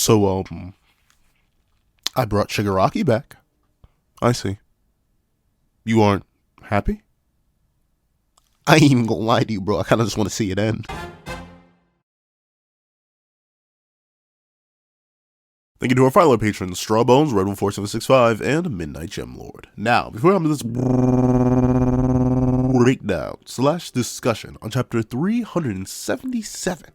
So, I brought Shigaraki back. I see. You aren't happy? I ain't even gonna lie to you, bro. I kinda just want to see it end. Thank you to our final patrons, Strawbones, Redwood4765, and Midnight Gemlord. Now, before I'm this breakdown / discussion on chapter 377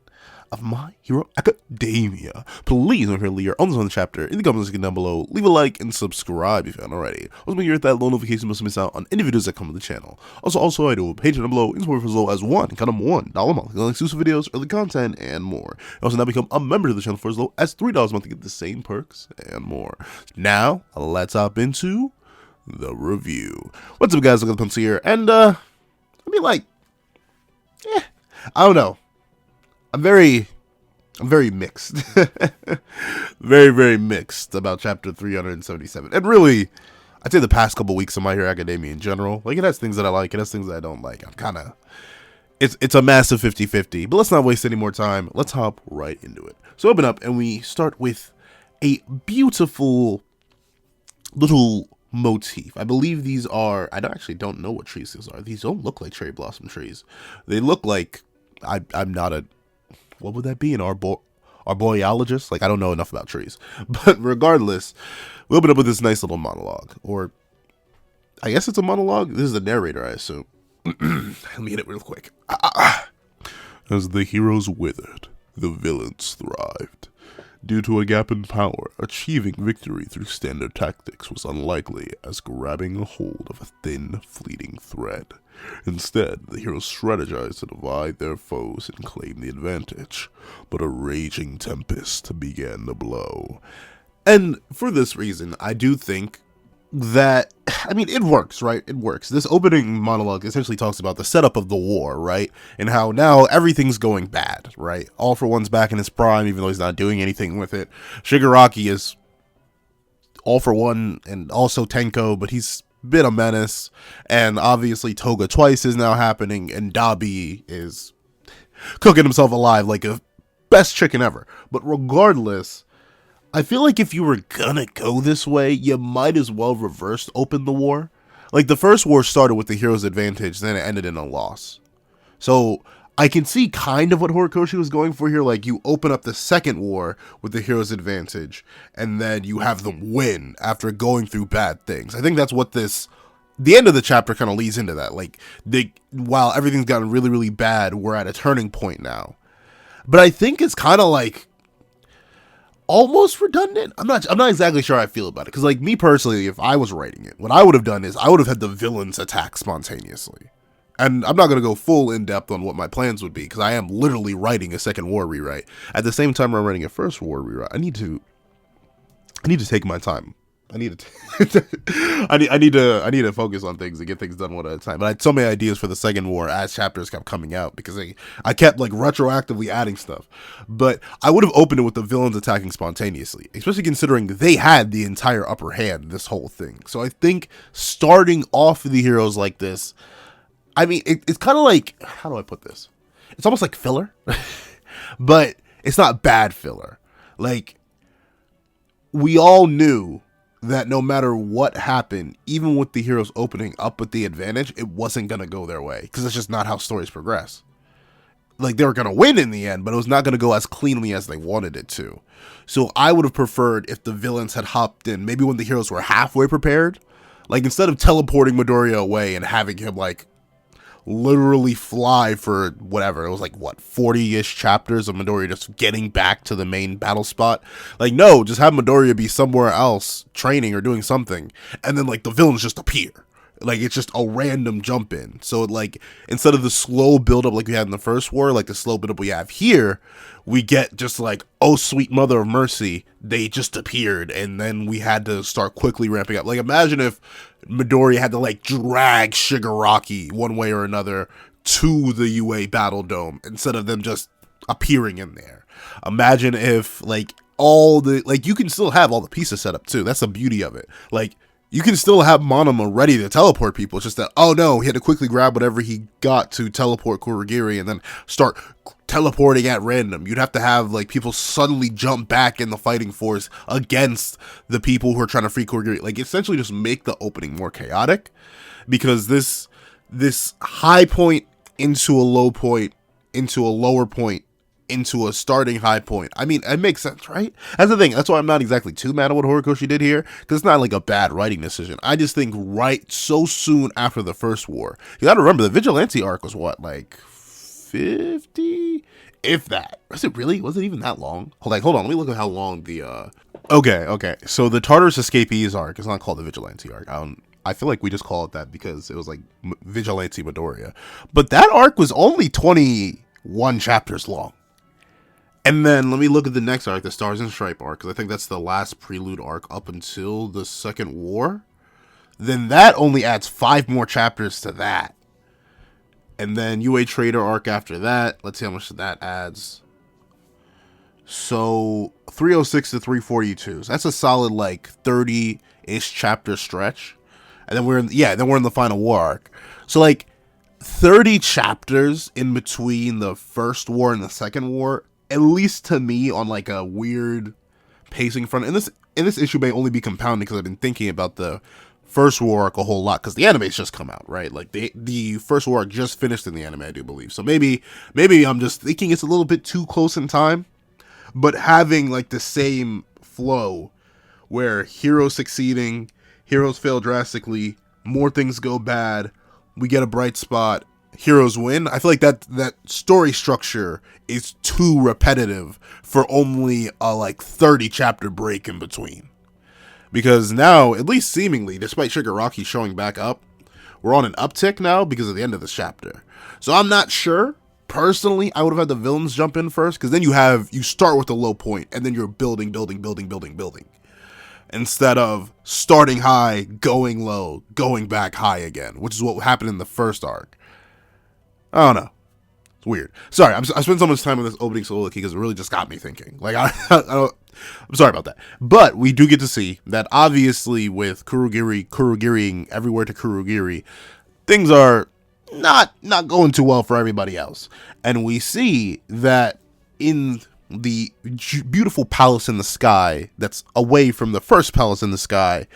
of My Hero Academia, please don't forget to leave your on the chapter in the comments section down below. Leave a like and subscribe if you haven't already. Also, make sure you hit that little notification bell to miss out on any videos that come to the channel. Also, I do a Patreon down below, in support for as low as $1 month, exclusive videos, early content, and more. You also now become a member of the channel for as low as $3 a month to get the same perks and more. Now, let's hop into the review. What's up, guys? Look at the pencil here, and I don't know. I'm very mixed. very mixed about chapter 377. And really, I'd say the past couple weeks of My Hero Academia in general. Like, it has things that I like, it has things that I don't like. I'm kind of... It's a massive 50-50. But let's not waste any more time. Let's hop right into it. So open up, and we start with a beautiful little motif. I believe these are... I actually don't know what trees these are. These don't look like cherry blossom trees. They look like... I'm not a... What would that be? An arboreologist? Like, I don't know enough about trees. But regardless, we open up with this nice little monologue. Or, I guess it's a monologue? This is the narrator, I assume. Let me hit it real quick. As the heroes withered, the villains thrived. Due to a gap in power, achieving victory through standard tactics was unlikely as grabbing a hold of a thin, fleeting thread. Instead, the heroes strategized to divide their foes and claim the advantage, but a raging tempest began to blow. And for this reason, I do think that, it works, right? It works. This opening monologue essentially talks about the setup of the war, right? And how now everything's going bad, right? All for One's back in his prime, even though he's not doing anything with it. Shigaraki is All for One and also Tenko, but he's been a menace. And obviously Toga Twice is now happening, and Dabi is cooking himself alive like a best chicken ever. But regardless, I feel like if you were gonna go this way, you might as well reverse open the war. Like, the first war started with the hero's advantage, then it ended in a loss. So I can see kind of what Horikoshi was going for here. Like, you open up the second war with the hero's advantage, and then you have them win after going through bad things. I think that's what the end of the chapter kind of leads into that. Like, while everything's gotten really bad, we're at a turning point now. But I think it's kind of like almost redundant. I'm not exactly sure how I feel about it. Because, like, me personally, if I was writing it, what I would have done is I would have had the villains attack spontaneously. And I'm not going to go full in-depth on what my plans would be, because I am literally writing a second war rewrite. At the same time I'm writing a first war rewrite, I need to take my time. I need to focus on things and get things done one at a time. But I had so many ideas for the second war as chapters kept coming out, because I kept like retroactively adding stuff. But I would have opened it with the villains attacking spontaneously, especially considering they had the entire upper hand this whole thing. So I think starting off the heroes like this, it's kind of like, how do I put this? It's almost like filler, but it's not bad filler. Like, we all knew that no matter what happened, even with the heroes opening up with the advantage, it wasn't going to go their way, because that's just not how stories progress. Like, they were going to win in the end, but it was not going to go as cleanly as they wanted it to. So I would have preferred if the villains had hopped in, maybe when the heroes were halfway prepared. Like, instead of teleporting Midoriya away and having him, like, literally fly for whatever, it was like, what, 40-ish chapters of Midoriya just getting back to the main battle spot. Like, no, just have Midoriya be somewhere else training or doing something, and then, like, the villains just appear. Like, it's just a random jump in. So, like, instead of the slow build up like we had in the first war, like the slow build up we have here, we get just like, oh sweet mother of mercy, they just appeared, and then we had to start quickly ramping up. Like, imagine if Midoriya had to, like, drag Shigaraki one way or another to the UA Battle Dome instead of them just appearing in there. Imagine if, like, you can still have all the pieces set up too. That's the beauty of it. Like, you can still have Monoma ready to teleport people. It's just that, oh no, he had to quickly grab whatever he got to teleport Kurogiri and then start teleporting at random. You'd have to have like people suddenly jump back in the fighting force against the people who are trying to free Kurogiri. Like, essentially just make the opening more chaotic, because this high point into a low point, into a lower point, into a starting high point. I mean, it makes sense, right? That's the thing. That's why I'm not exactly too mad at what Horikoshi did here, because it's not like a bad writing decision. I just think right so soon after the first war. You gotta remember, the Vigilante arc was what, like 50? If that. Was it really? Was it even that long? Hold on. Let me look at how long the, Okay. So the Tartarus Escapees arc is not called the Vigilante arc. I feel like we just call it that because it was like Vigilante Midoriya. But that arc was only 21 chapters long. And then let me look at the next arc, the Stars and Stripe arc, because I think that's the last prelude arc up until the Second War. Then that only adds 5 more chapters to that. And then UA Trader arc after that. Let's see how much that adds. So 306 to 342. So that's a solid like 30-ish chapter stretch. And then we're in the final war arc. So like 30 chapters in between the first war and the second war, at least to me, on like a weird pacing front. And this issue may only be compounded because I've been thinking about the first war arc a whole lot, because the anime's just come out, right? Like the first war arc just finished in the anime, I do believe. So maybe I'm just thinking it's a little bit too close in time, but having like the same flow where heroes succeeding, heroes fail drastically, more things go bad, we get a bright spot, heroes win. I feel like that story structure is too repetitive for only a like 30 chapter break in between. Because now, at least seemingly, despite Shigaraki showing back up, we're on an uptick now because of the end of this chapter. So I'm not sure. Personally, I would have had the villains jump in first, because then you start with the low point and then you're building. Instead of starting high, going low, going back high again, which is what happened in the first arc. I don't know. It's weird. Sorry, I spent so much time on this opening soliloquy because it really just got me thinking. Like, I'm sorry about that. But we do get to see that obviously with Kurogiriing everywhere to Kurogiri, things are not going too well for everybody else. And we see that in the beautiful palace in the sky that's away from the first palace in the sky,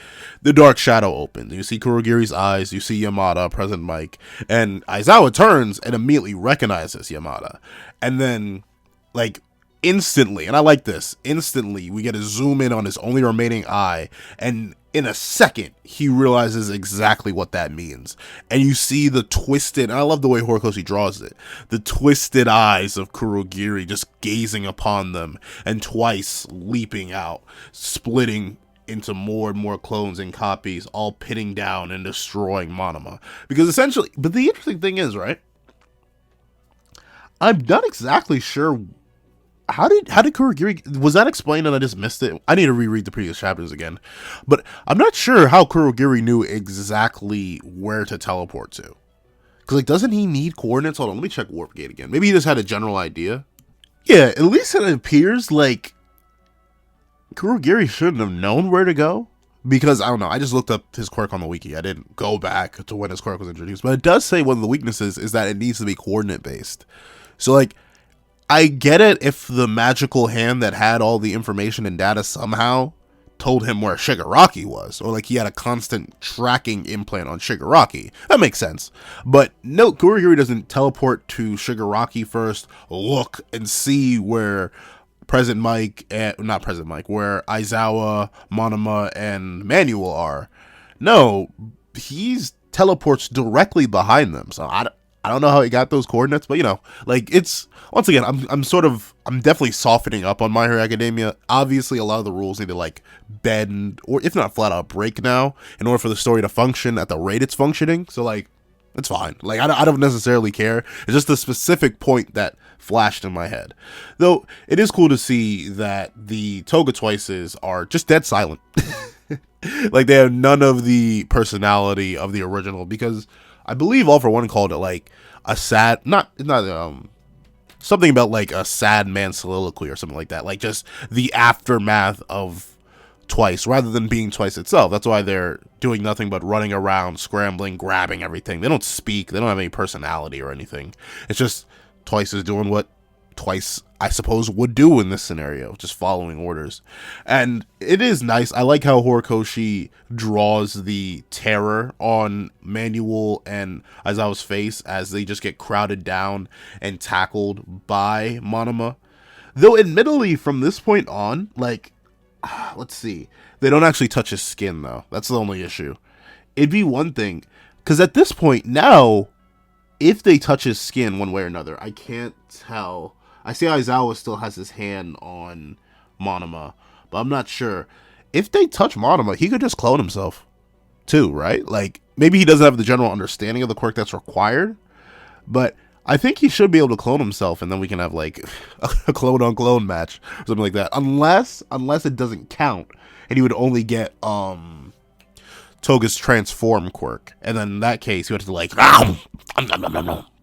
the dark shadow opens. You see Kurogiri's eyes, you see Yamada, President Mike, and Aizawa turns and immediately recognizes Yamada. And then, like, instantly, and I like this, we get a zoom in on his only remaining eye, and in a second, he realizes exactly what that means. And you see the twisted, and I love the way Horikoshi draws it, the twisted eyes of Kurogiri just gazing upon them, and twice leaping out, splitting into more and more clones and copies, all pitting down and destroying Monoma. Because essentially, but the interesting thing is, right, I'm not exactly sure how did Kurogiri, was that explained and I just missed it? I need to reread the previous chapters again. But I'm not sure how Kurogiri knew exactly where to teleport to. Because, like, doesn't he need coordinates? Hold on, let me check Warp Gate again. Maybe he just had a general idea. Yeah, at least it appears like Kurogiri shouldn't have known where to go. Because, I don't know, I just looked up his quirk on the wiki. I didn't go back to when his quirk was introduced. But it does say one of the weaknesses is that it needs to be coordinate based. So, like, I get it if the magical hand that had all the information and data somehow told him where Shigaraki was, or like he had a constant tracking implant on Shigaraki. That makes sense. But no, Kurogiri doesn't teleport to Shigaraki first, look and see where where Aizawa, Monoma, and Manuel are. No, he's teleports directly behind them. So I don't know how he got those coordinates, but, you know, like, it's, once again, I'm definitely softening up on My Hero Academia. Obviously, a lot of the rules need to, like, bend, or if not flat out break now, in order for the story to function at the rate it's functioning. So, like, it's fine. Like, I don't necessarily care. It's just the specific point that flashed in my head. Though, it is cool to see that the Toga Twices are just dead silent. Like, they have none of the personality of the original, because I believe All For One called it like a sad, something about like a sad man soliloquy or something like that. Like, just the aftermath of Twice rather than being Twice itself. That's why they're doing nothing but running around, scrambling, grabbing everything. They don't speak. They don't have any personality or anything. It's just Twice is doing what Twice, I suppose, would do in this scenario, just following orders. And it is nice. I like how Horikoshi draws the terror on Manuel and Aizawa's face as they just get crowded down and tackled by Monoma. Though admittedly, from this point on, like, let's see. They don't actually touch his skin, though. That's the only issue. It'd be one thing. Because at this point, now, if they touch his skin one way or another, I can't tell. I see Aizawa still has his hand on Monoma, but I'm not sure. If they touch Monoma, he could just clone himself, too, right? Like, maybe he doesn't have the general understanding of the quirk that's required, but I think he should be able to clone himself, and then we can have, like, a clone-on-clone match, or something like that. Unless it doesn't count, and he would only get, Toga's transform quirk. And then in that case, he would have to, like,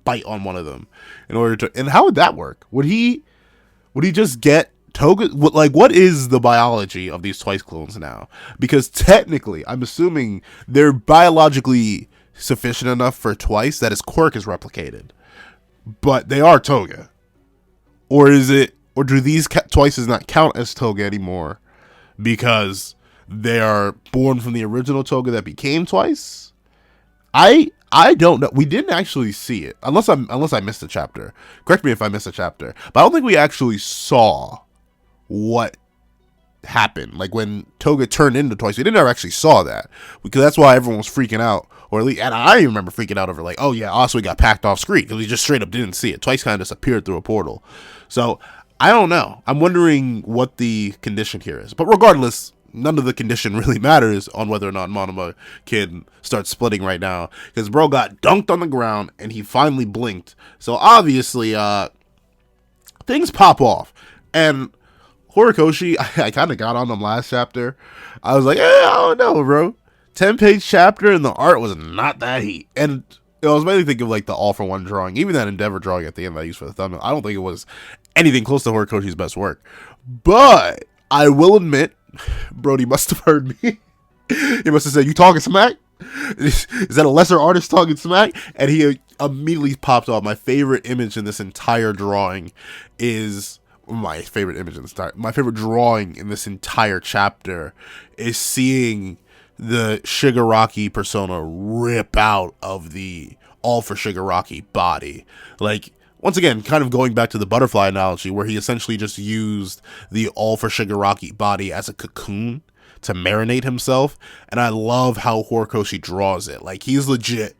bite on one of them in order to... And how would that work? Would he just get Toga... Like, what is the biology of these Twice clones now? Because technically, I'm assuming they're biologically sufficient enough for Twice that his quirk is replicated. But they are Toga. Or do these Twices not count as Toga anymore because they are born from the original Toga that became Twice? I don't know. We didn't actually see it unless I missed a chapter. Correct me if I missed a chapter. But I don't think we actually saw what happened. Like when Toga turned into Twice, we didn't ever actually saw that because that's why everyone was freaking out. Or at least, and I remember freaking out over like, oh yeah, Asui got packed off screen because we just straight up didn't see it. Twice kind of just appeared through a portal. So I don't know. I'm wondering what the condition here is. But regardless, none of the condition really matters on whether or not Monoma can start splitting right now because bro got dunked on the ground and he finally blinked. So obviously, things pop off. And Horikoshi, I kind of got on them last chapter. I was like, I don't know, bro. 10-page chapter and the art was not that heat. And I was mainly thinking of like the All for One drawing, even that Endeavor drawing at the end that I used for the thumbnail. I don't think it was anything close to Horikoshi's best work. But I will admit, Brody must have heard me. He must have said, "You talking smack? Is that a lesser artist talking smack?" And he immediately popped off. My favorite image in this entire drawing is my favorite drawing in this entire chapter is seeing the Shigaraki persona rip out of the All for Shigaraki body. Like, once again, kind of going back to the butterfly analogy where he essentially just used the All for Shigaraki body as a cocoon to marinate himself. And I love how Horikoshi draws it. Like, he's legit.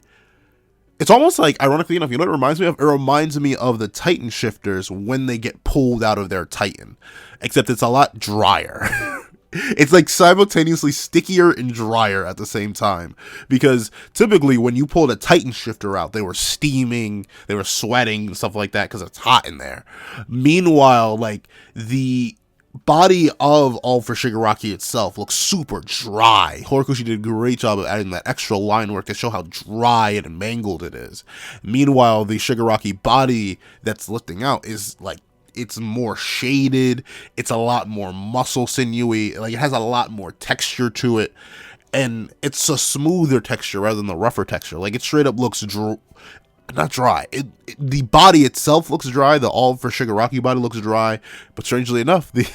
It's almost like, ironically enough, you know what it reminds me of? It reminds me of the Titan shifters when they get pulled out of their Titan. Except it's a lot drier. It's like simultaneously stickier and drier at the same time. Because typically when you pulled a Titan shifter out, they were steaming, they were sweating, and stuff like that because it's hot in there. Meanwhile, like, the body of All for Shigaraki itself looks super dry. Horikoshi did a great job of adding that extra line work to show how dry and mangled it is. Meanwhile, the Shigaraki body that's lifting out is like, it's more shaded, it's a lot more muscle sinewy, like it has a lot more texture to it, and it's a smoother texture rather than the rougher texture. Like, it straight up looks not dry. The body itself looks dry, the All for Shigaraki body looks dry, but strangely enough, the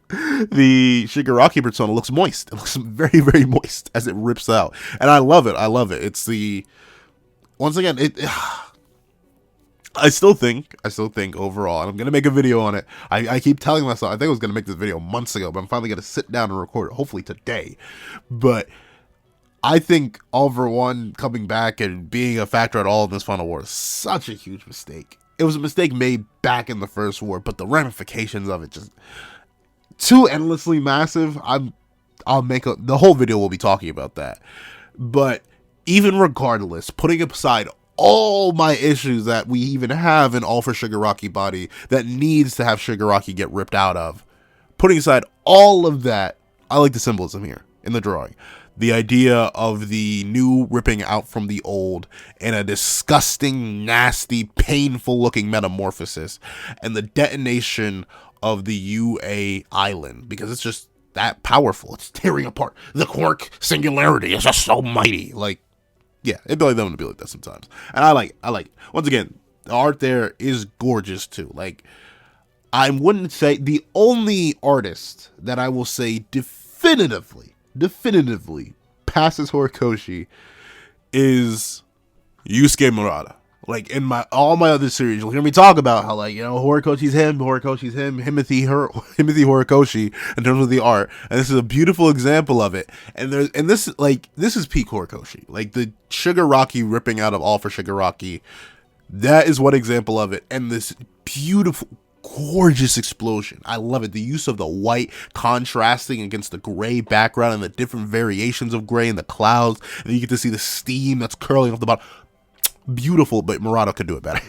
Shigaraki persona looks moist. It looks very, very moist as it rips out, and I love it. It's the, once again, I still think overall, and I'm going to make a video on it. I keep telling myself, I think I was going to make this video months ago, but I'm finally going to sit down and record it, hopefully today. But I think All for One coming back and being a factor at all in this final war is such a huge mistake. It was a mistake made back in the first war, but the ramifications of it just too endlessly massive. The whole video will be talking about that. But even regardless, putting aside all my issues that we even have in All for Shigaraki body that needs to have Shigaraki get ripped out of, putting aside all of that, I like the symbolism here in the drawing. The idea of the new ripping out from the old and a disgusting, nasty, painful looking metamorphosis, and the detonation of the UA island, because it's just that powerful. It's tearing apart. The quark singularity is just so mighty. Like, yeah, it'd be like them to be like that sometimes. And I like once again, the art there is gorgeous too. Like, I wouldn't say the only artist that I will say definitively passes Horikoshi is Yusuke Murata. Like, in all my other series, you'll hear me talk about how, like, you know, Horikoshi's him, Himothy Horikoshi in terms of the art, and this is a beautiful example of it. And this is peak Horikoshi. Like, the Shigaraki ripping out of All for Shigaraki, that is one example of it. And this beautiful, gorgeous explosion. I love it. The use of the white contrasting against the gray background and the different variations of gray in the clouds. And you get to see the steam that's curling off the bottom. Beautiful, but Murata could do it better.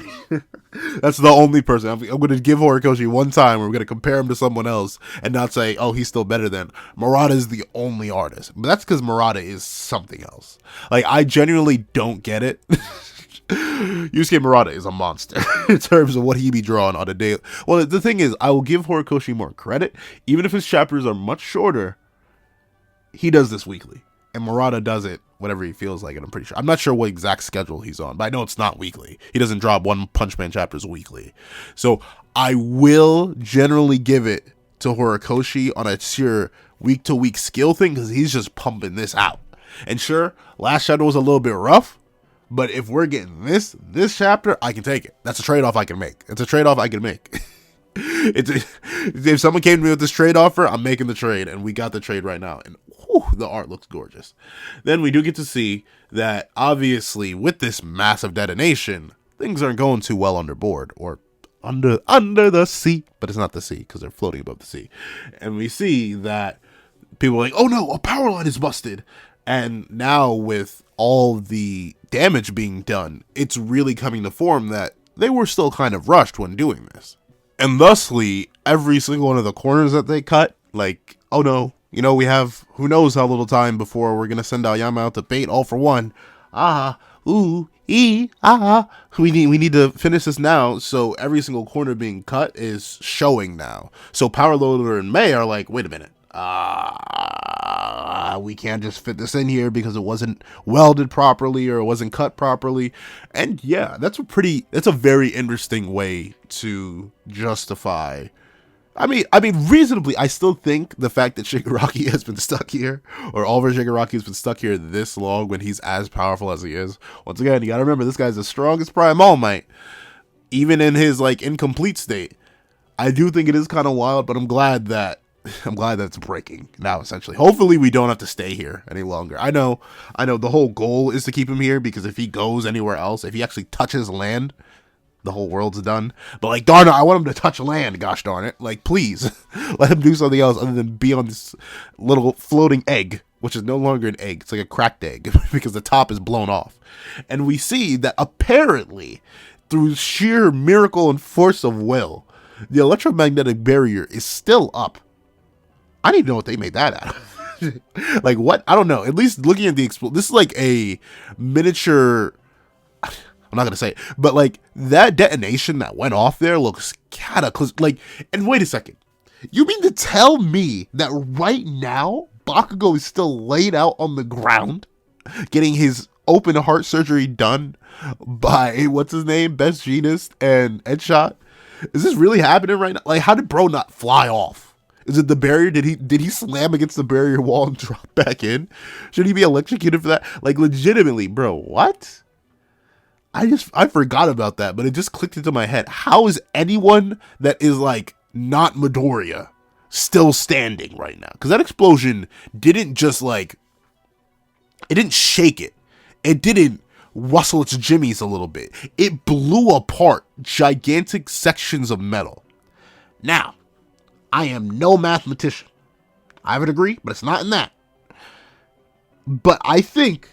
That's the only person. I'm going to give Horikoshi one time where we're going to compare him to someone else and not say, oh, he's still better than. Murata is the only artist. But that's because Murata is something else. Like, I genuinely don't get it. Yusuke Murata is a monster in terms of what he be drawing on a day. Well, the thing is, I will give Horikoshi more credit. Even if his chapters are much shorter, he does this weekly. And Murata does it whenever he feels like it, I'm pretty sure. I'm not sure what exact schedule he's on, but I know it's not weekly. He doesn't drop One Punch Man chapters weekly. So I will generally give it to Horikoshi on a sheer week-to-week skill thing because he's just pumping this out. And sure, last chapter was a little bit rough, but if we're getting this chapter, I can take it. That's a trade-off I can make. It's a trade-off I can make. If someone came to me with this trade offer, I'm making the trade, and we got the trade right now. And whew, the art looks gorgeous. Then we do get to see that, obviously, with this massive detonation, things aren't going too well underboard, or under the sea. But it's not the sea, because they're floating above the sea. And we see that people are like, oh no, a power line is busted. And now, with all the damage being done, it's really coming to form that they were still kind of rushed when doing this. And thusly, every single one of the corners that they cut, like, oh no, you know, we have who knows how little time before we're going to send Aoyama out to bait all for one. We need to finish this now. So every single corner being cut is showing now. So Power Loader and May are like, wait a minute. We can't just fit this in here because it wasn't welded properly or it wasn't cut properly. And yeah, that's a very interesting way to justify. I mean, reasonably, I still think the fact that Shigaraki has been stuck here, or Oliver Shigaraki has been stuck here this long when he's as powerful as he is. Once again, you gotta remember, this guy's the strongest Prime All Might, even in his, like, incomplete state. I do think it is kind of wild, but I'm glad that it's breaking now, essentially. Hopefully we don't have to stay here any longer. I know the whole goal is to keep him here, because if he goes anywhere else, if he actually touches land, the whole world's done. But, like, darn it, I want him to touch land, gosh darn it. Like, please, let him do something else other than be on this little floating egg, which is no longer an egg. It's like a cracked egg, because the top is blown off. And we see that apparently, through sheer miracle and force of will, the electromagnetic barrier is still up. I don't even know what they made that out of. Like, what? I don't know. At least looking at the this is like a miniature. I'm not gonna say it, but like that detonation that went off there looks cataclysmic. Like, and wait a second, you mean to tell me that right now Bakugo is still laid out on the ground, getting his open heart surgery done by what's his name, Best Jeanist and Headshot? Is this really happening right now? Like, how did bro not fly off? Is it the barrier? Did he slam against the barrier wall and drop back in? Should he be electrocuted for that? Like, legitimately, bro, what? I forgot about that, but it just clicked into my head. How is anyone that is, like, not Midoriya still standing right now? Because that explosion didn't just, like, it didn't shake it. It didn't rustle its jimmies a little bit. It blew apart gigantic sections of metal. Now, I am no mathematician. I would agree, but it's not in that. But I think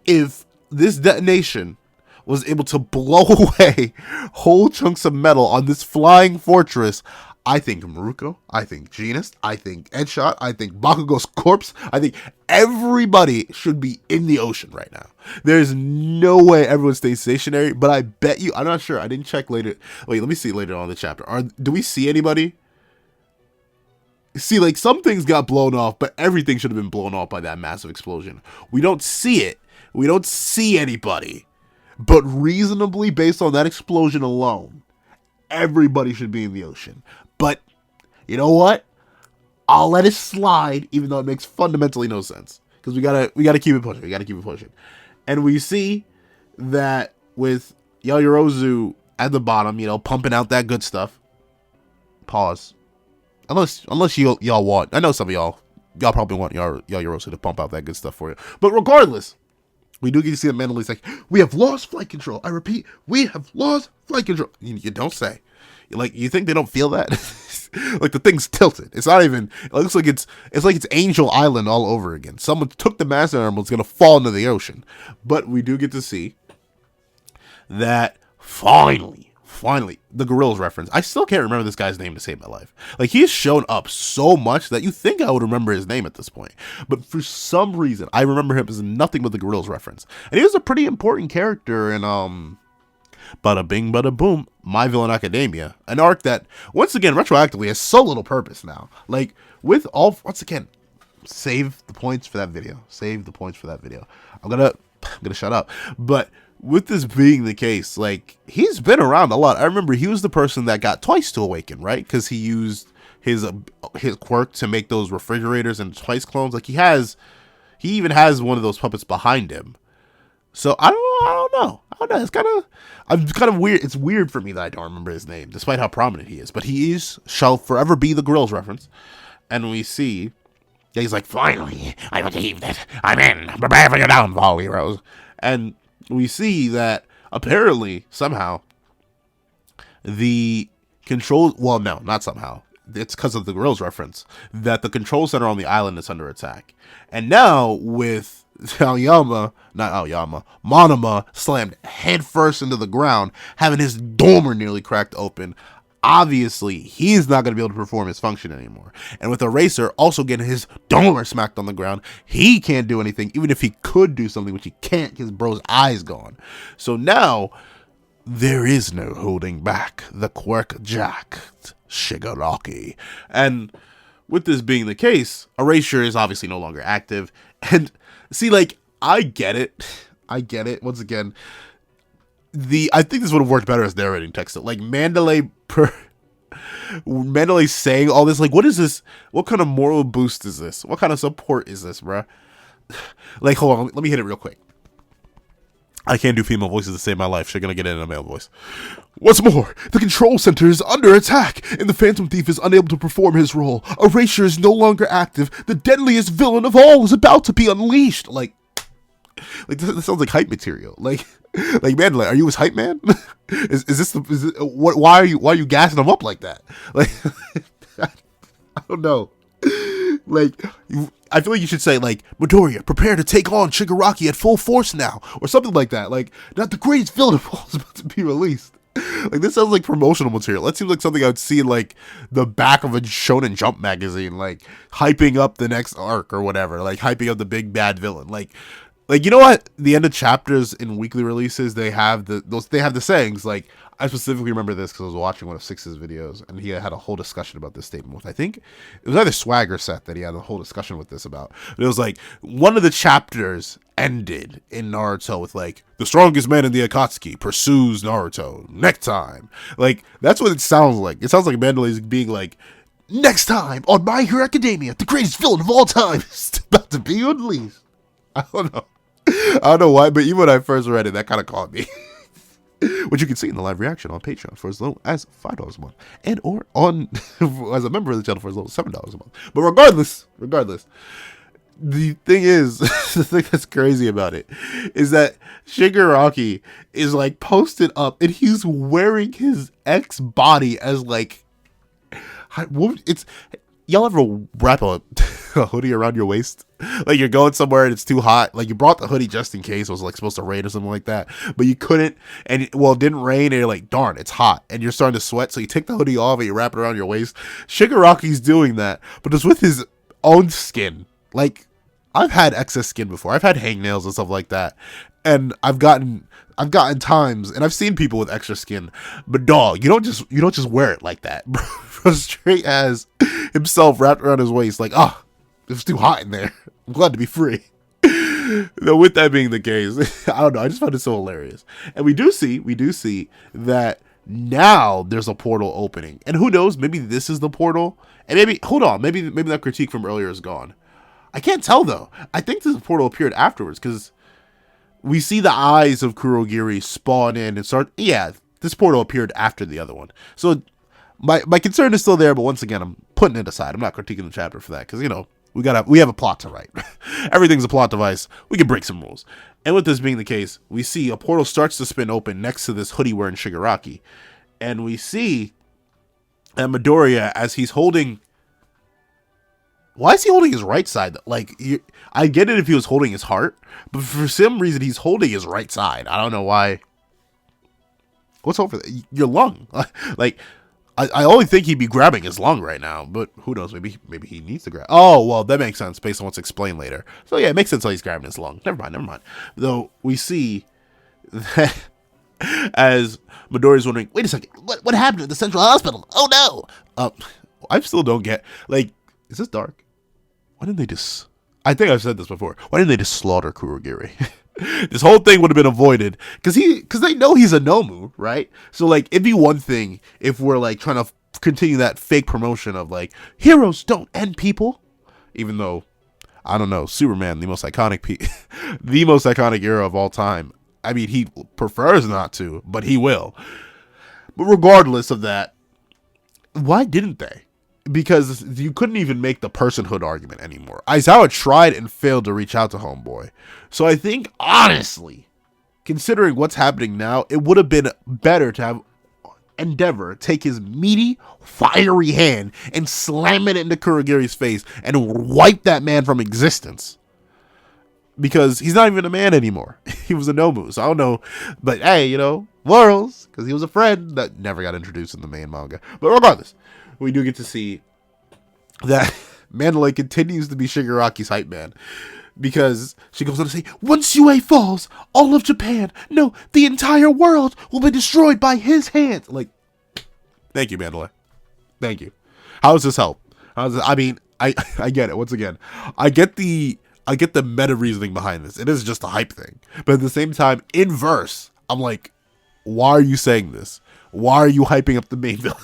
if this detonation was able to blow away whole chunks of metal on this flying fortress, I think Maruko, I think Jeanist, I think Headshot, I think Bakugo's corpse, I think everybody should be in the ocean right now. There's no way everyone stays stationary, but I bet you, I'm not sure, I didn't check later. Wait, let me see later on in the chapter. Do we see anybody? See, like, some things got blown off, but everything should have been blown off by that massive explosion. We don't see it. We don't see anybody. But reasonably, based on that explosion alone, everybody should be in the ocean. But, you know what? I'll let it slide, even though it makes fundamentally no sense. Because we gotta keep it pushing. We gotta keep it pushing. And we see that with Yaoyorozu at the bottom, you know, pumping out that good stuff. Pause. Unless y'all want, I know some of y'all probably want Yaoyorozu to pump out that good stuff for you. But regardless, we do get to see that Mandalay's like, we have lost flight control. I repeat, we have lost flight control. You don't say. Like, you think they don't feel that? Like, the thing's tilted. It's not even. It looks like it's Angel Island all over again. Someone took the master animal. It's gonna fall into the ocean. But we do get to see that finally, the Gorillas reference. I still can't remember this guy's name to save my life. Like, he's shown up so much that you think I would remember his name at this point. But for some reason, I remember him as nothing but the Gorillas reference. And he was a pretty important character in, bada bing, bada boom, My Villain Academia. An arc that, once again, retroactively has so little purpose now. Like, with all, once again, save the points for that video. Save the points for that video. I'm gonna shut up. But with this being the case, like, he's been around a lot. I remember he was the person that got Twice to awaken, right? Because he used his quirk to make those refrigerators and Twice clones. Like, he even has one of those puppets behind him. So I don't know. I'm kind of weird. It's weird for me that I don't remember his name, despite how prominent he is. But he shall forever be the Gorillas reference. And we see, yeah, he's like, finally, I believe that I'm in. Prepare for your downfall, heroes. And we see that apparently, somehow, the control, well, no, not somehow. It's because of the Gorillas reference that the control center on the island is under attack. And now with Monoma slammed headfirst into the ground, having his dormer nearly cracked open. Obviously, he's not going to be able to perform his function anymore. And with Eraser also getting his dormer smacked on the ground, he can't do anything, even if he could do something, which he can't because bro's eye's gone. So now, there is no holding back the quirk-jacked Shigaraki. And with this being the case, Erasure is obviously no longer active. And see, like, I get it. Once again, I think this would have worked better as narrating text. Like, Mandalay saying all this, like, what is this? What kind of moral boost is this? What kind of support is this, bruh? Like, hold on, let me hit it real quick. I can't do female voices to save my life. She's gonna get it in a male voice. What's more, the control center is under attack, and the Phantom Thief is unable to perform his role. Erasure is no longer active. The deadliest villain of all is about to be unleashed. Like this sounds like hype material. Like Mandalay, are you his hype man? Why are you gassing him up like that? Like, I don't know. Like, I feel like you should say, like, Midoriya, prepare to take on Shigaraki at full force now, or something like that. Like, not the greatest villain of all is about to be released. Like, this sounds like promotional material. That seems like something I would see in, like, the back of a Shonen Jump magazine, like, hyping up the next arc or whatever, like, hyping up the big bad villain. Like, you know what? The end of chapters in weekly releases, they have the sayings. Like, I specifically remember this because I was watching one of Six's videos, and he had a whole discussion about this statement with, I think it was either Swag or Seth that he had a whole discussion with this about. But it was like, one of the chapters ended in Naruto with, like, the strongest man in the Akatsuki pursues Naruto next time. Like, that's what it sounds like. It sounds like Mandalay's being like, next time on My Hero Academia, the greatest villain of all time is about to be unleashed. I don't know why, but even when I first read it, that kind of caught me. Which you can see in the live reaction on Patreon for as low as $5 a month, and or on as a member of the channel for as low as $7 a month. But regardless, the thing is, the thing that's crazy about it is that Shigaraki is, like, posted up, and he's wearing his ex body as, like, it's. Y'all ever wrap a hoodie around your waist? Like, you're going somewhere and it's too hot. Like, you brought the hoodie just in case it was, like, supposed to rain or something like that. But you couldn't. And, well, it didn't rain. And you're like, darn, it's hot. And you're starting to sweat. So you take the hoodie off and you wrap it around your waist. Shigaraki's doing that. But it's with his own skin. Like, I've had excess skin before. I've had hangnails and stuff like that. And I've gotten times, and I've seen people with extra skin, but dog, you don't just wear it like that, bro. Straight as himself wrapped around his waist, like, oh, it was too hot in there. I'm glad to be free. Though with that being the case, I don't know, I just found it so hilarious. And we do see that now there's a portal opening. And who knows, maybe this is the portal. And maybe, hold on, maybe that critique from earlier is gone. I can't tell, though. I think this portal appeared afterwards, because we see the eyes of Kurogiri spawn in and start, yeah, this portal appeared after the other one. So my concern is still there, but once again, I'm putting it aside. I'm not critiquing the chapter for that, because, you know, we have a plot to write. Everything's a plot device. We can break some rules. And with this being the case, we see a portal starts to spin open next to this hoodie wearing Shigaraki. And we see that Midoriya, as he's holding... Why is he holding his right side? Like, I get it if he was holding his heart, but for some reason he's holding his right side. I don't know why. What's over there? Your lung. Like, I only think he'd be grabbing his lung right now, but who knows? Maybe he needs to grab. Oh, well, that makes sense based on what's explained later. So yeah, it makes sense why he's grabbing his lung. Never mind. Though we see that as Midoriya's wondering, wait a second, what happened at the Central Hospital? Oh no! I still don't get, like, is this dark? Why didn't they just... I think I've said this before. Why didn't they just slaughter Kurogiri? This whole thing would have been avoided. Because they know he's a Nomu, right? So, like, it'd be one thing if we're, like, trying to continue that fake promotion of, like, heroes don't end people. Even though, I don't know, Superman, the most iconic hero of all time. I mean, he prefers not to, but he will. But regardless of that, why didn't they? Because you couldn't even make the personhood argument anymore. Aizawa tried and failed to reach out to Homeboy. So I think, honestly, considering what's happening now, it would have been better to have Endeavor take his meaty, fiery hand and slam it into Kurogiri's face and wipe that man from existence. Because he's not even a man anymore. He was a Nomu, so I don't know. But hey, you know, morals, because he was a friend that never got introduced in the main manga. But regardless, we do get to see that Mandalay continues to be Shigaraki's hype man. Because she goes on to say, once Yue falls, all of Japan, no, the entire world will be destroyed by his hands. Like, thank you, Mandalay. Thank you. How does this help? I mean, I get it. Once again, I get the meta reasoning behind this. It is just a hype thing. But at the same time, in verse, I'm like, why are you saying this? Why are you hyping up the main villain?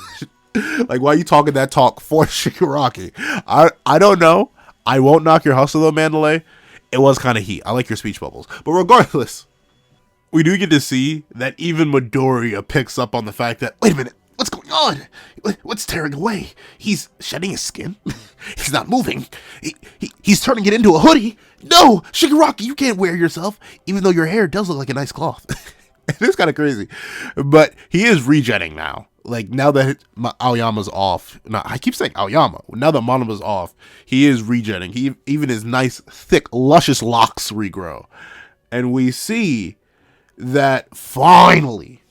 Like, why are you talking that talk for Shigaraki? I don't know. I won't knock your hustle though, Mandalay. It was kind of heat. I like your speech bubbles. But regardless, we do get to see that even Midoriya picks up on the fact that, wait a minute, what's going on? What's tearing away? He's shedding his skin. He's not moving. He's turning it into a hoodie. No, Shigaraki, you can't wear yourself, even though your hair does look like a nice cloth. It is kind of crazy. But he is regenning now. Like, now that Aoyama's off, I keep saying Aoyama. Now that Monoma's off, he is regenning. Even his nice, thick, luscious locks regrow. And we see that finally,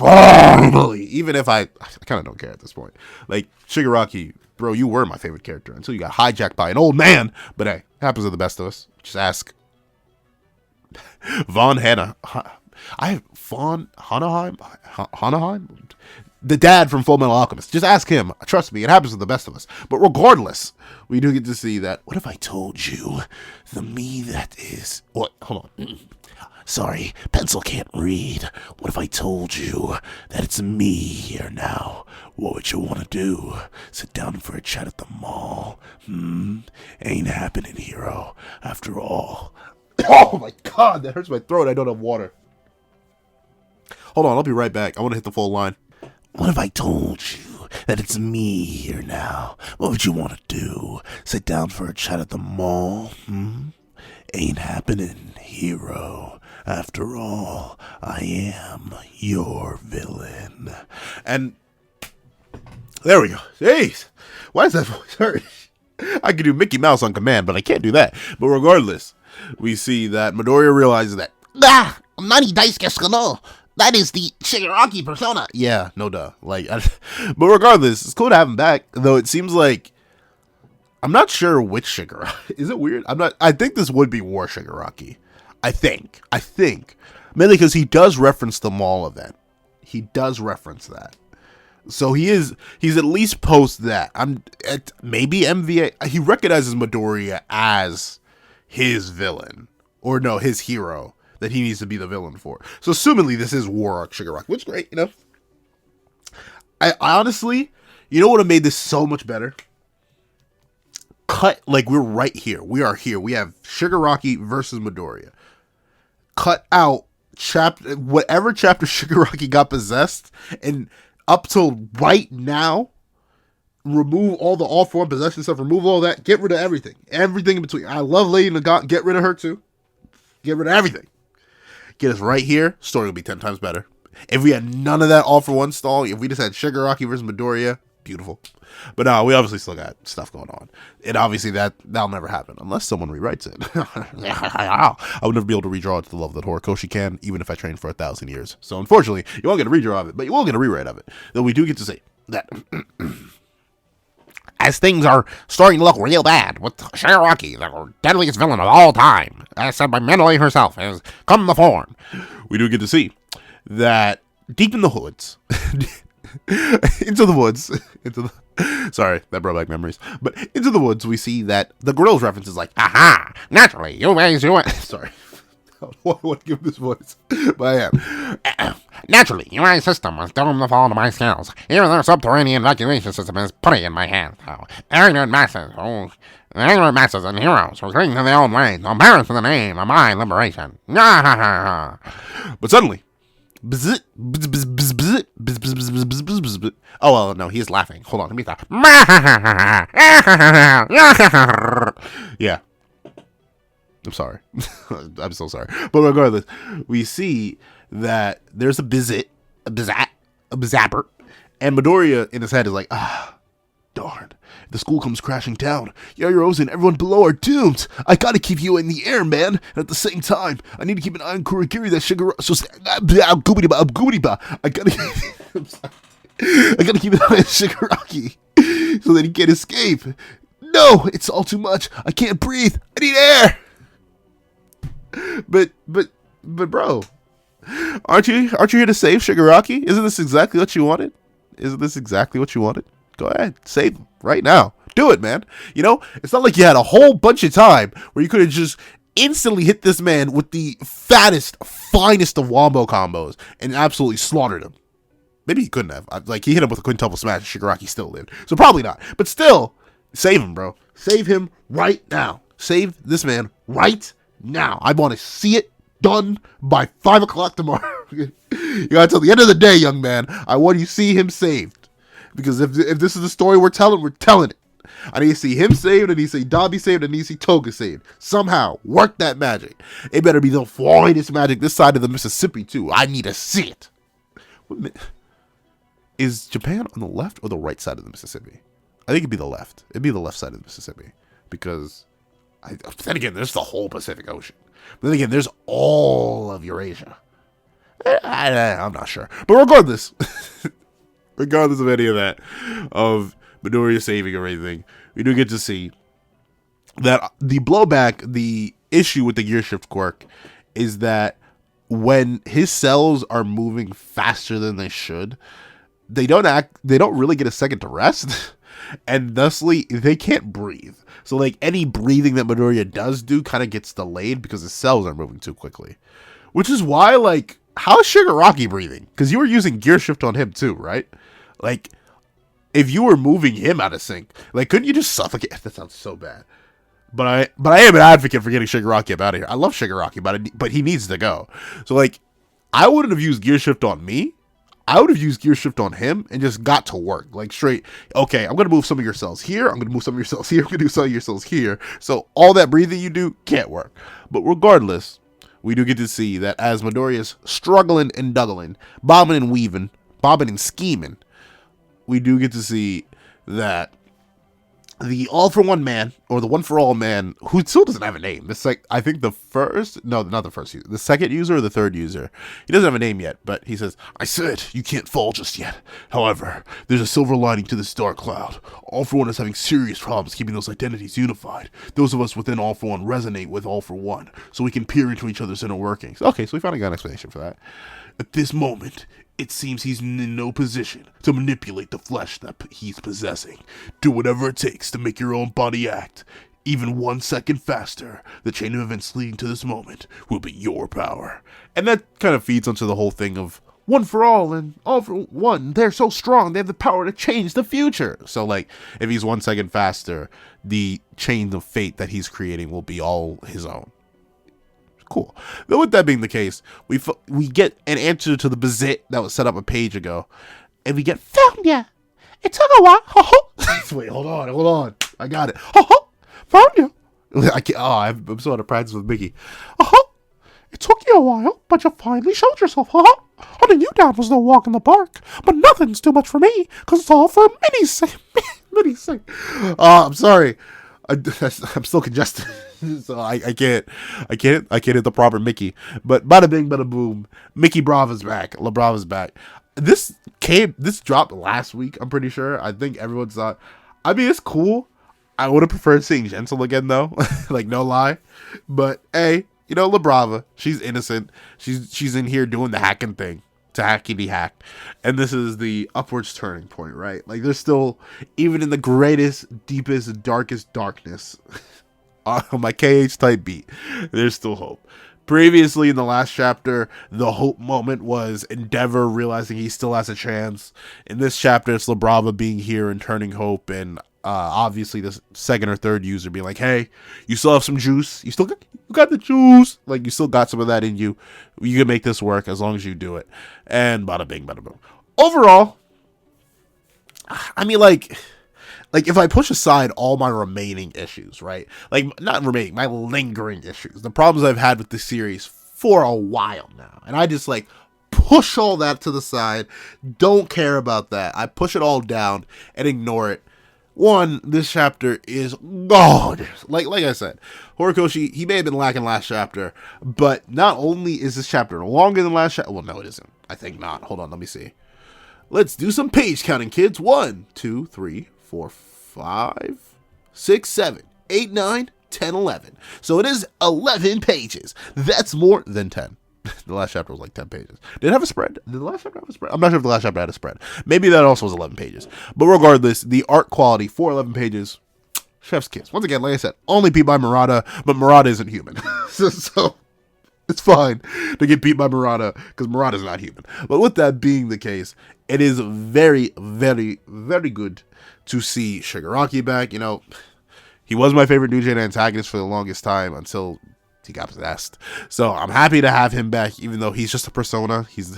even if I kind of don't care at this point. Like, Shigaraki, bro, you were my favorite character until you got hijacked by an old man. But hey, happens to the best of us. Just ask Von Hanaheim? The dad from Full Metal Alchemist. Just ask him. Trust me, it happens to the best of us. But regardless, we do get to see that. What if I told you the me that is... What? Hold on. Sorry, pencil can't read. What if I told you that it's me here now? What would you want to do? Sit down for a chat at the mall? Ain't happening, hero. After all. Oh my god, that hurts my throat. I don't have water. Hold on, I'll be right back. I want to hit the full line. What if I told you that it's me here now? What would you want to do? Sit down for a chat at the mall? Ain't happening, hero. After all, I am your villain. And there we go. Jeez. Why does that voice hurt? I can do Mickey Mouse on command, but I can't do that. But regardless, we see that Midoriya realizes that, Nani Daisuke Sukano. That is the Shigaraki persona. Yeah, no duh. Like, but regardless, it's cool to have him back. Though it seems like I'm not sure which Shigaraki. Is it weird? I think this would be War Shigaraki. I think. Mainly because he does reference the mall event. He does reference that. So he's at least post that. Maybe MVA. He recognizes Midoriya as his villain, or no, his hero that he needs to be the villain for. So assumingly this is War Arc Shigaraki, which is great, you know. I honestly, you know what have made this so much better? Cut, like, we're right here. We are here. We have Shigaraki versus Midoriya. Cut out whatever chapter Shigaraki got possessed, and up till right now, remove all the All For One possession stuff, remove all that, get rid of everything. Everything in between. I love Lady Nagant, get rid of her too. Get rid of everything. Get us right here, story will be 10 times better. If we had none of that All For One stall, if we just had Shigaraki versus Midoriya, beautiful. But no, we obviously still got stuff going on. And obviously that'll never happen unless someone rewrites it. I would never be able to redraw it to the level that Horikoshi can, even if I trained for 1,000 years. So unfortunately, you won't get a redraw of it, but you will get a rewrite of it. Though we do get to say that as things are starting to look real bad with Shigaraki, the deadliest villain of all time, as said by Mendeley herself, has come to form. We do get to see that deep in the hoods, sorry, that brought back memories. But into the woods, we see that the Grills reference is like, aha, naturally, you ways do it. Sorry, I don't want to give this voice, but I am. Naturally, your system was doomed to fall to my scales. Even their subterranean evacuation system is putty in my hands. Ignorant masses, and heroes who cling to their own ways, will perish in the name of my liberation. But suddenly, oh well, no, he's laughing. Hold on, let me stop. Yeah, I'm sorry. I'm so sorry. But regardless, we see that there's a Bizapper, and Midoriya in his head is like, darn. If the school comes crashing down, Yajiro's and everyone below are doomed. I gotta keep you in the air, man. And at the same time, I need to keep an eye on Kurogiri that Shigaraki. So, I gotta keep an eye on Shigaraki so that he can't escape. No, it's all too much. I can't breathe. I need air. But, bro, aren't you here to save Shigaraki? Isn't this exactly what you wanted? Go ahead, save him right now. Do it, man. You know, it's not like you had a whole bunch of time where you could have just instantly hit this man with the fattest, finest of wombo combos and absolutely slaughtered him. Maybe he couldn't have. Like, he hit him with a quintuple smash and Shigaraki still lived. So probably not. But still, save him, bro. Save him right now. Save this man right now. I want to see it done by 5 o'clock tomorrow. You got until the end of the day, young man. I want you to see him saved. Because if this is the story we're telling it. I need to see him saved, I need to see Dabi saved, I need to see Toga saved. Somehow, work that magic. It better be the finest magic this side of the Mississippi, too. I need to see it. Is Japan on the left or the right side of the Mississippi? I think it'd be the left. It'd be the left side of the Mississippi. Because, then again, there's the whole Pacific Ocean. But then again, there's all of Eurasia. I'm not sure. But regardless... regardless of any of that, of Midoriya saving or anything, we do get to see that the blowback, the issue with the gear shift quirk is that when his cells are moving faster than they should, they don't really get a second to rest, and thusly they can't breathe. So like any breathing that Midoriya does do kind of gets delayed because his cells are moving too quickly. Which is why, like, how's Shigaraki breathing? Because you were using gear shift on him too, right? Like, if you were moving him out of sync, like, couldn't you just suffocate? That sounds so bad. But I am an advocate for getting Shigaraki up out of here. I love Shigaraki, but he needs to go. So, like, I wouldn't have used gear shift on me. I would have used gear shift on him and just got to work. Like, straight, okay, I'm going to move some of your cells here. I'm going to move some of your cells here. I'm going to do some of your cells here. So, all that breathing you do can't work. But regardless, we do get to see that as Midoriya's struggling and dougling, bobbing and weaving, bobbing and scheming, we do get to see that the all-for-one man, or the one-for-all man, who still doesn't have a name. This, like, I think the second user or the third user. He doesn't have a name yet, but he says, I said, you can't fall just yet. However, there's a silver lining to this dark cloud. All-for-one is having serious problems keeping those identities unified. Those of us within all-for-one resonate with all-for-one, so we can peer into each other's inner workings. Okay, so we finally got an explanation for that. At this moment, It seems he's in no position to manipulate the flesh that he's possessing. Do whatever it takes to make your own body act. Even 1 second faster, the chain of events leading to this moment will be your power. And that kind of feeds into the whole thing of one for all and all for one. They're so strong, they have the power to change the future. So, like, if he's 1 second faster, the chain of fate that he's creating will be all his own. Cool. But with that being the case, we get an answer to the bizit that was set up a page ago. And we get, found ya. It took a while. Wait, hold on. I got it. Found you. I'm so out of practice with Mickey. It took you a while, but you finally showed yourself. Hunting you down was no walk in the park, but nothing's too much for me, cause it's all for mini-sing. I'm sorry. I'm still congested, so I can't hit the proper Mickey. But bada bing, bada boom. Mickey Brava's back. La Brava's back. This dropped last week, I'm pretty sure. I think everyone thought, I mean, it's cool. I would have preferred seeing Gentle again, though. Like, no lie. But, hey, you know, La Brava, she's innocent. She's in here doing the hacking thing. To hackety hack. And this is the upwards turning point, right? Like, there's still, even in the greatest, deepest, darkest darkness, on my KH type beat, there's still hope. Previously, in the last chapter, the hope moment was Endeavor realizing he still has a chance. In this chapter, it's La Brava being here and turning hope, and obviously the second or third user being like, hey, you still have some juice. You got the juice. Like, you still got some of that in you. You can make this work as long as you do it. And bada bing, bada boom. Overall, I mean, like if I push aside all my remaining issues, right? Like, not remaining, my lingering issues. The problems I've had with the series for a while now. And I just, like, push all that to the side. Don't care about that. I push it all down and ignore it. One, this chapter is gorgeous. Like I said, Horikoshi, he may have been lacking last chapter, but not only is this chapter longer than last chapter. Well, no, it isn't. I think not. Hold on, let me see. Let's do some page counting, kids. 1, 2, 3, 4, 5, 6, 7, 8, 9, 10, 11. So it is 11 pages. That's more than 10. The last chapter was like 10 pages. Did it have a spread? Did the last chapter have a spread? I'm not sure if the last chapter had a spread. Maybe that also was 11 pages. But regardless, the art quality for 11 pages, chef's kiss. Once again, like I said, only beat by Murata, but Murata isn't human. so it's fine to get beat by Murata, because Murata's not human. But with that being the case, it is very, very, very good to see Shigaraki back. You know, he was my favorite New Gen antagonist for the longest time until he got possessed. So I'm happy to have him back, even though he's just a persona. He's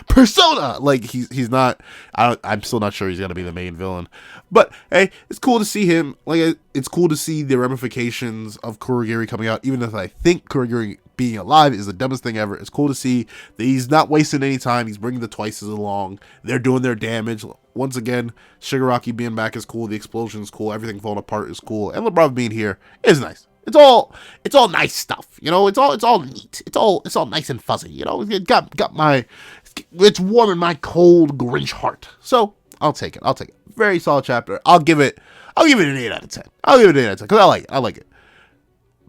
persona. Like, he's not. I'm still not sure he's gonna be the main villain. But hey, it's cool to see him. Like, it's cool to see the ramifications of Kurogiri coming out. Even if I think Kurogiri being alive is the dumbest thing ever, it's cool to see that he's not wasting any time. He's bringing the Twices along. They're doing their damage. Once again, Shigaraki being back is cool. The explosion is cool. Everything falling apart is cool. And LeBron being here is nice. It's all nice stuff, you know. It's all neat. It's all nice and fuzzy, you know. It got my, it's warming my cold Grinch heart. So I'll take it. Very solid chapter. I'll give it an 8 out of 10. Because I like it.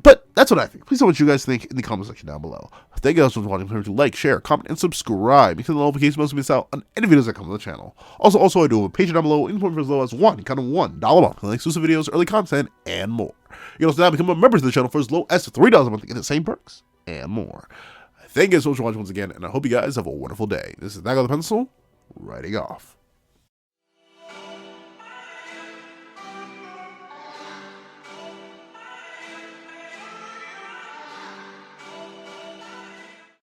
But that's what I think. Please tell me what you guys think in the comment section down below. Thank you guys for watching. Remember to like, share, comment, and subscribe. Because the notifications most miss out on any videos that come to the channel. Also, I do have a Patreon down below, in for as low as $1 month, exclusive videos, early content, and more. You can also now become a member to the channel for as low as $3 a month to get the same perks and more. Thank you guys so much for watching once again, and I hope you guys have a wonderful day. This is Dago the Pencil, writing off.